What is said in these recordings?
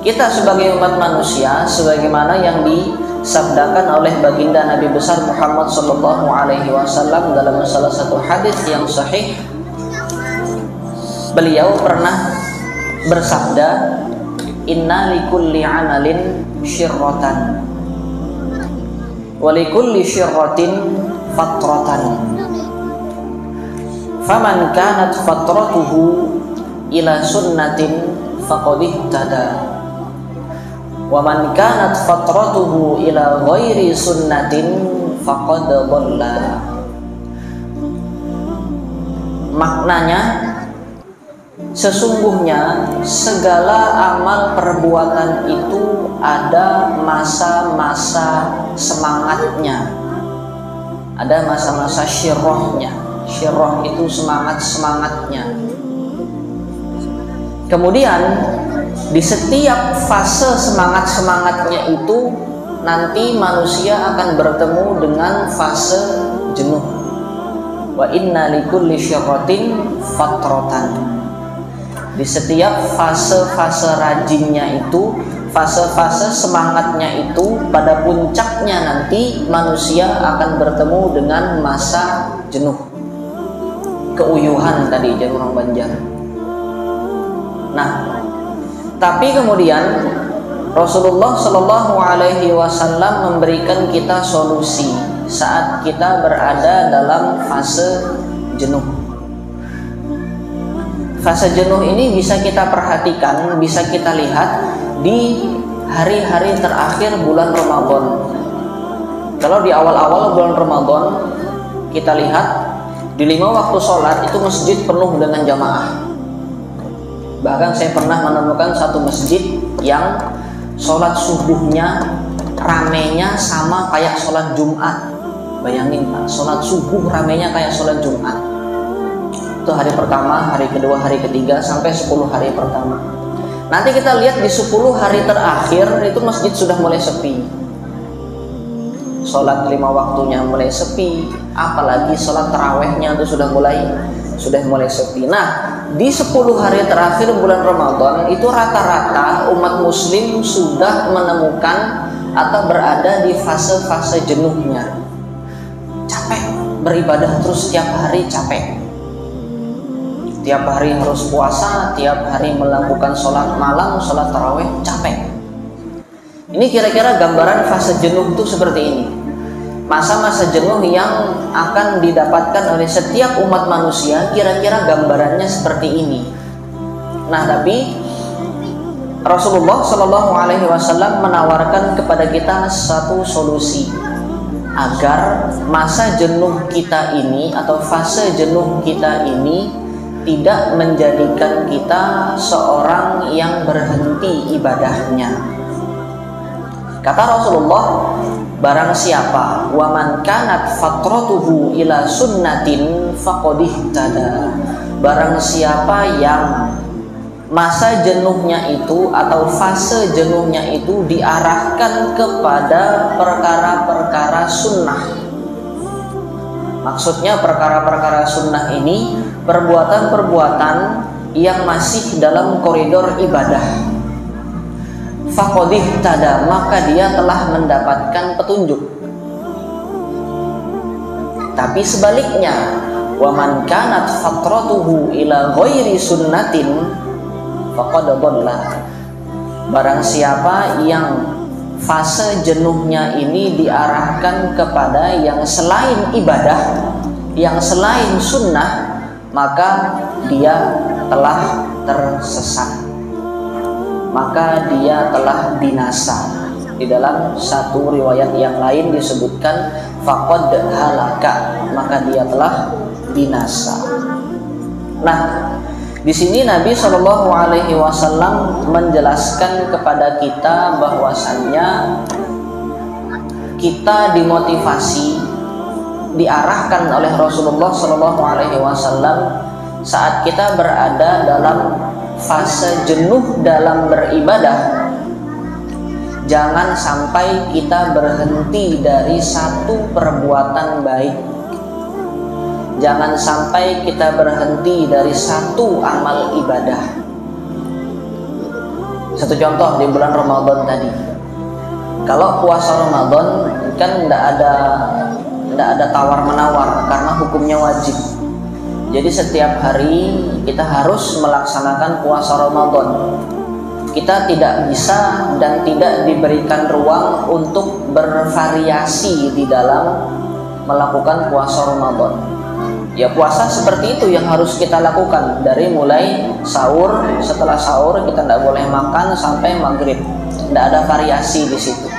kita sebagai umat manusia, sebagaimana yang disabdakan oleh baginda Nabi besar Muhammad sallallahu alaihi wasallam dalam salah satu hadis yang sahih, beliau pernah bersabda, inna likulli amalin syirratan wa likulli syirratin fatratan, faman kanat fatratuhu ila sunnatin faqad ihtada wa man kanat fatratuhu ila ghairi sunnatin faqad dhalla. Maknanya, sesungguhnya segala amal perbuatan itu ada masa-masa semangatnya, ada masa-masa syirrohnya. Syirroh itu semangat-semangatnya. Kemudian di setiap fase semangat-semangatnya itu nanti manusia akan bertemu dengan fase jenuh. Wa inna likulli syirratin fatratan. Di setiap fase-fase rajinnya itu, fase-fase semangatnya itu, pada puncaknya nanti manusia akan bertemu dengan masa jenuh, keuyuhan tadi jadi orang Banjar. Nah, tapi kemudian Rasulullah Shallallahu Alaihi Wasallam memberikan kita solusi saat kita berada dalam fase jenuh. Fase jenuh ini bisa kita perhatikan, bisa kita lihat di hari-hari terakhir bulan Ramadan. Kalau di awal-awal bulan Ramadan kita lihat di 5 waktu sholat itu masjid penuh dengan jamaah. Bahkan saya pernah menemukan satu masjid yang sholat subuhnya ramenya sama kayak sholat Jumat. Bayangin Pak, sholat subuh ramenya kayak sholat Jumat. Itu hari pertama, hari kedua, hari ketiga, sampai 10 hari pertama. Nanti kita lihat di 10 hari terakhir itu masjid sudah mulai sepi. Sholat 5 waktunya mulai sepi, apalagi sholat tarawehnya itu sudah mulai sepi. Nah, di 10 hari terakhir bulan Ramadan itu rata-rata umat muslim sudah menemukan atau berada di fase-fase jenuhnya. Capek beribadah terus setiap hari, capek. Tiap hari harus puasa, tiap hari melakukan sholat malam, sholat taraweh, capek. Ini kira-kira gambaran fase jenuh itu seperti ini. Masa-masa jenuh yang akan didapatkan oleh setiap umat manusia kira-kira gambarannya seperti ini. Nah, tapi Rasulullah Shallallahu Alaihi Wasallam menawarkan kepada kita satu solusi agar masa jenuh kita ini atau fase jenuh kita ini tidak menjadikan kita seorang yang berhenti ibadahnya. Kata Rasulullah, barang siapa wa man kanat fatratuhu ila sunnatin faqad ihtada. Barang siapa yang masa jenuhnya itu atau fase jenuhnya itu diarahkan kepada perkara-perkara sunnah. Maksudnya perkara-perkara sunnah ini perbuatan-perbuatan yang masih dalam koridor ibadah. Faqad ihtada, maka dia telah mendapatkan petunjuk. Tapi sebaliknya, wa man kanat fatratuhu ila ghairi sunnatin faqad dhalla. Barang siapa yang fase jenuhnya ini diarahkan kepada yang selain ibadah, yang selain sunnah, maka dia telah tersesat, maka dia telah binasa. Di dalam satu riwayat yang lain disebutkan faqad halaka, maka dia telah binasa. Nah, di sini Nabi Shallallahu Alaihi Wasallam menjelaskan kepada kita bahwasannya kita dimotivasi, diarahkan oleh Rasulullah Shallallahu Alaihi Wasallam saat kita berada dalam fase jenuh dalam beribadah. Jangan sampai kita berhenti dari satu perbuatan baik. Jangan sampai kita berhenti dari satu amal ibadah. Satu contoh di bulan Ramadan tadi. Kalau puasa Ramadan kan tidak ada tawar-menawar karena hukumnya wajib. Jadi setiap hari kita harus melaksanakan puasa Ramadan. Kita tidak bisa dan tidak diberikan ruang untuk bervariasi di dalam melakukan puasa Ramadan. Ya puasa seperti itu yang harus kita lakukan, dari mulai sahur, setelah sahur kita tidak boleh makan sampai maghrib, tidak ada variasi di situ.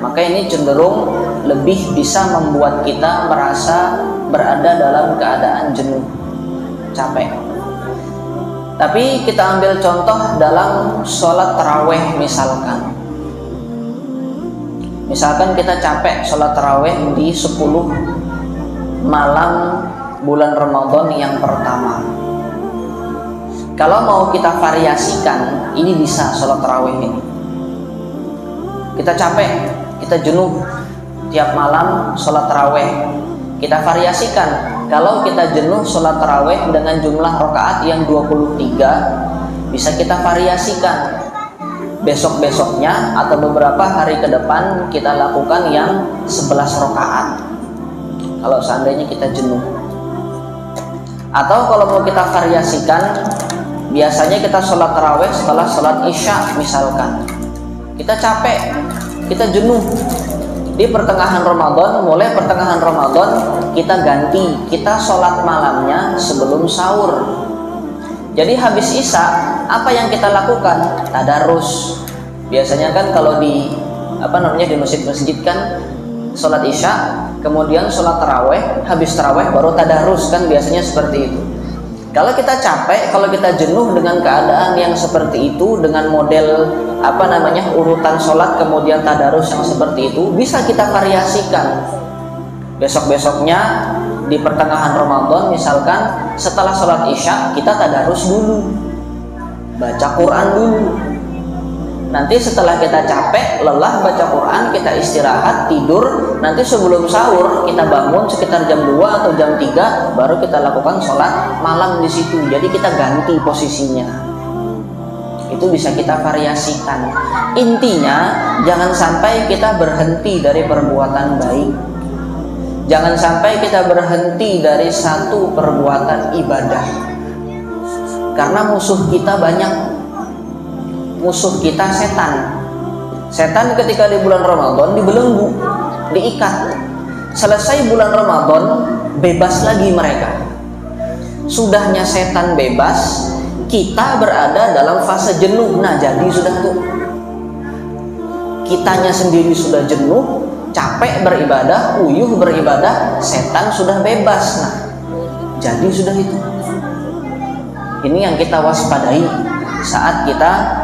Maka ini cenderung lebih bisa membuat kita merasa berada dalam keadaan jenuh, capek. Tapi kita ambil contoh dalam sholat taraweh misalkan. Misalkan kita capek sholat taraweh di 10 malam bulan Ramadan yang pertama. Kalau mau kita variasikan, ini bisa sholat taraweh ini. Kita capek, kita jenuh tiap malam sholat taraweh. Kita variasikan. Kalau kita jenuh sholat taraweh dengan jumlah rakaat yang 23, bisa kita variasikan. Besok-besoknya atau beberapa hari ke depan kita lakukan yang 11 rakaat. Kalau seandainya kita jenuh. Atau kalau mau kita variasikan, biasanya kita sholat taraweh setelah sholat isya misalkan. Kita capek, kita jenuh. Di pertengahan Ramadan, mulai pertengahan Ramadan kita ganti, kita sholat malamnya sebelum sahur. Jadi habis isya, apa yang kita lakukan? Tadarus. Biasanya kan kalau di di masjid-masjid kan sholat isya, kemudian sholat taraweh, habis taraweh baru tadarus, kan biasanya seperti itu. Kalau kita capek, kalau kita jenuh dengan keadaan yang seperti itu, dengan model urutan sholat kemudian tadarus yang seperti itu, bisa kita variasikan. Besok-besoknya di pertengahan Ramadan misalkan setelah sholat isya kita tadarus dulu, baca Quran dulu. Nanti setelah kita capek, lelah baca Quran, kita istirahat, tidur. Nanti sebelum sahur kita bangun sekitar jam 2 atau jam 3, baru kita lakukan sholat malam di situ. Jadi kita ganti posisinya. Itu bisa kita variasikan. Intinya jangan sampai kita berhenti dari perbuatan baik. Jangan sampai kita berhenti dari satu perbuatan ibadah. Karena musuh kita banyak. Musuh kita setan. Setan ketika di bulan Ramadan dibelenggu, diikat. Selesai bulan Ramadan, bebas lagi mereka. Sudahnya setan bebas, kita berada dalam fase jenuh. Nah, jadi sudah tuh. Kitanya sendiri sudah jenuh, capek beribadah, uyuh beribadah, setan sudah bebas. Nah, jadi sudah itu. Ini yang kita waspadai saat kita